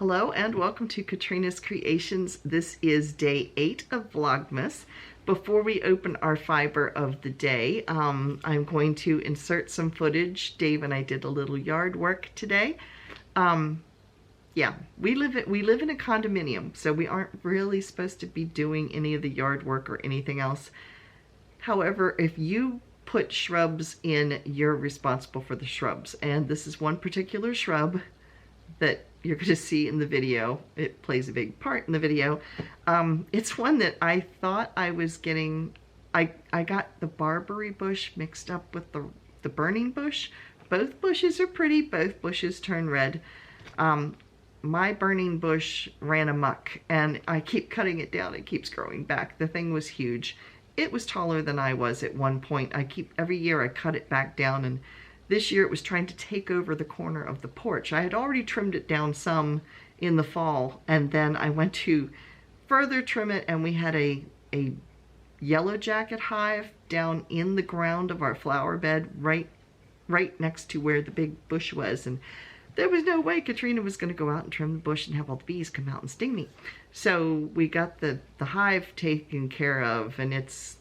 Hello and welcome to Katrina's Creations. This is day 8 of Vlogmas. Before we open our fiber of the day, I'm going to insert some footage. Dave and I did a little yard work today. Yeah, we live in a condominium, so we aren't really supposed to be doing any of the yard work or anything else. However, if you put shrubs in, you're responsible for the shrubs. And this is one particular shrub that you're going to see in the video. It plays a big part in the video. It's one that I thought I was getting, I got the barberry bush mixed up with the burning bush. Both bushes are pretty, both bushes turn red. My burning bush ran amok and I keep cutting it down, it keeps growing back. The thing was huge. It was taller than I was at one point. Every year I cut it back down, and this year it was trying to take over the corner of the porch. I had already trimmed it down some in the fall, and then I went to further trim it, and we had a yellow jacket hive down in the ground of our flower bed right next to where the big bush was, and there was no way Katrina was going to go out and trim the bush and have all the bees come out and sting me. So we got the hive taken care of, and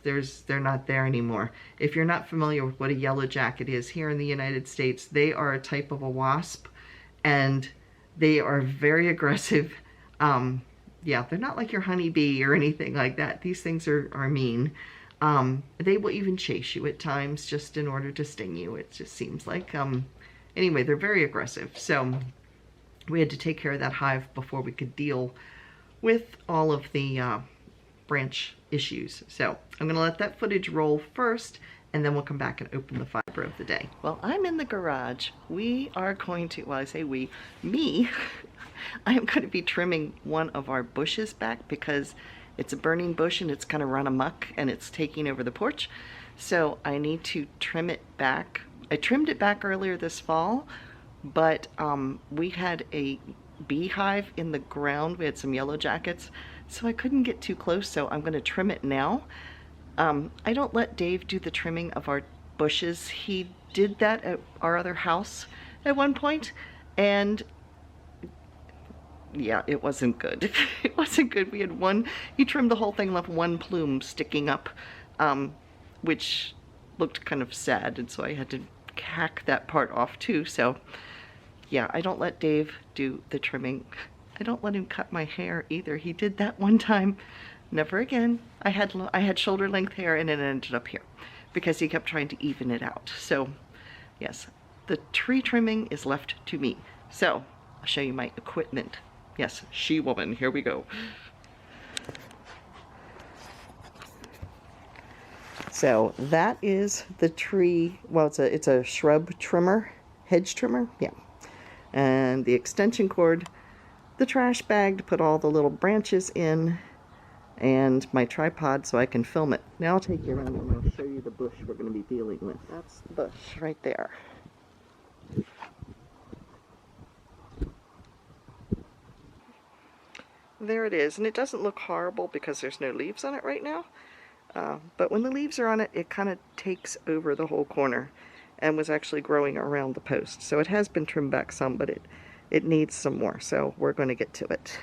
they're not there anymore. If you're not familiar with what a yellow jacket is, here in the United States, they are a type of a wasp, and they are very aggressive. Yeah, they're not like your honeybee or anything like that. These things are mean. They will even chase you at times just in order to sting you. It just seems like, anyway, they're very aggressive. So we had to take care of that hive before we could deal with all of the branch issues. So I'm gonna let that footage roll first, and then we'll come back and open the fiber of the day. Well, I'm in the garage. We are going to, well, I say we, me, I am going to be trimming one of our bushes back because it's a burning bush and it's kind of run amok and it's taking over the porch. So I need to trim it back. I trimmed it back earlier this fall, but we had a beehive in the ground. We had some yellow jackets, so I couldn't get too close, so I'm going to trim it now. I don't let Dave do the trimming of our bushes. He did that at our other house at one point, and yeah, it wasn't good. It wasn't good. We had he trimmed the whole thing, left one plume sticking up, which looked kind of sad, and so I had to hack that part off too. So yeah, I don't let Dave do the trimming. I don't let him cut my hair either. He did that one time. Never again. I had shoulder length hair and it ended up here because he kept trying to even it out. So yes, the tree trimming is left to me. So I'll show you my equipment. Yes, she-woman, here we go. So that is the tree, well, it's a shrub trimmer, hedge trimmer, yeah. And the extension cord, the trash bag to put all the little branches in, and my tripod so I can film it. Now I'll take you around and I'll show you the bush we're going to be dealing with. That's the bush right there. There it is, and it doesn't look horrible because there's no leaves on it right now. But when the leaves are on it, it kind of takes over the whole corner and was actually growing around the post. So it has been trimmed back some, but it needs some more. So we're going to get to it.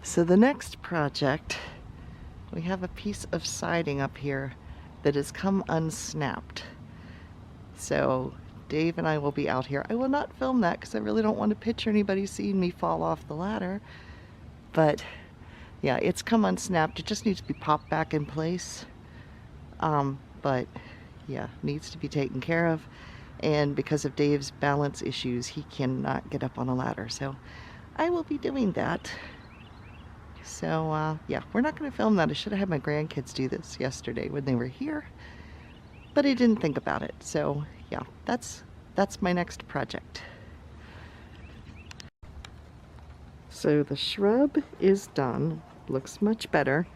So the next project, we have a piece of siding up here that has come unsnapped. So Dave and I will be out here. I will not film that because I really don't want to picture anybody seeing me fall off the ladder. But yeah, it's come unsnapped. It just needs to be popped back in place. But yeah, needs to be taken care of. And because of Dave's balance issues, he cannot get up on a ladder. So I will be doing that. So yeah, we're not going to film that. I should have had my grandkids do this yesterday when they were here, but I didn't think about it. So yeah, that's my next project. So the shrub is done, looks much better,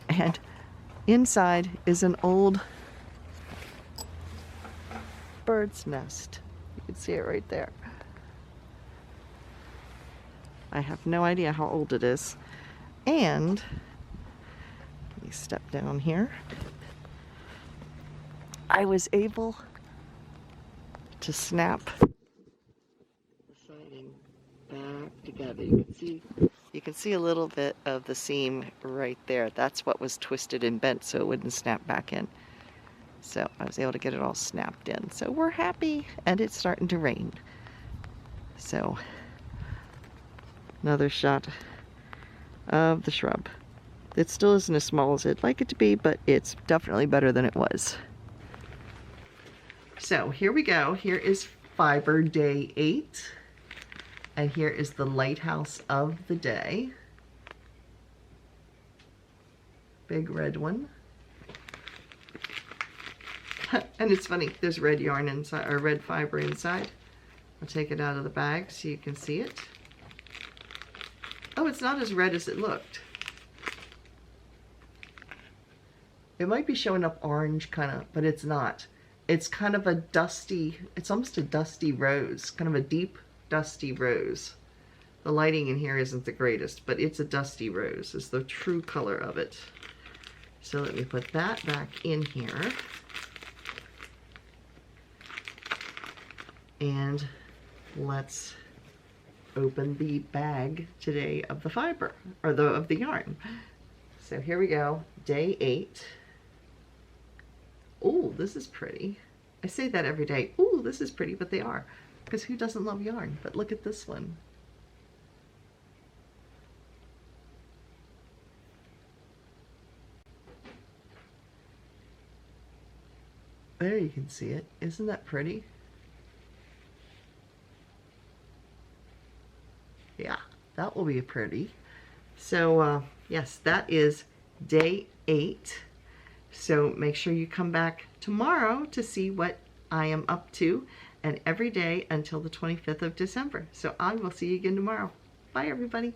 and inside is an old bird's nest. You can see it right there. I have no idea how old it is. And let me step down here. I was able to snap the siding back together. You can see a little bit of the seam right there. That's what was twisted and bent so it wouldn't snap back in. So I was able to get it all snapped in. So we're happy, and it's starting to rain. So another shot of the shrub. It still isn't as small as I'd like it to be, but it's definitely better than it was. So here we go. Here is fiber day 8. And here is the lighthouse of the day. Big red one. And it's funny, there's red yarn inside, or red fiber inside. I'll take it out of the bag so you can see it. Oh, it's not as red as it looked. It might be showing up orange kind of, but it's not. It's kind of a dusty, it's almost a dusty rose, kind of a deep dusty rose. The lighting in here isn't the greatest, but it's a dusty rose. It's the true color of it. So let me put that back in here. And let's open the bag today of the fiber, or of the yarn. So here we go, day 8. Oh, this is pretty. I say that every day. Oh, this is pretty, but they are. Because who doesn't love yarn? But look at this one. There you can see it. Isn't that pretty? Yeah, that will be pretty. So yes, that is day 8. So make sure you come back tomorrow to see what I am up to, and every day until the 25th of December. So I will see you again tomorrow. Bye everybody.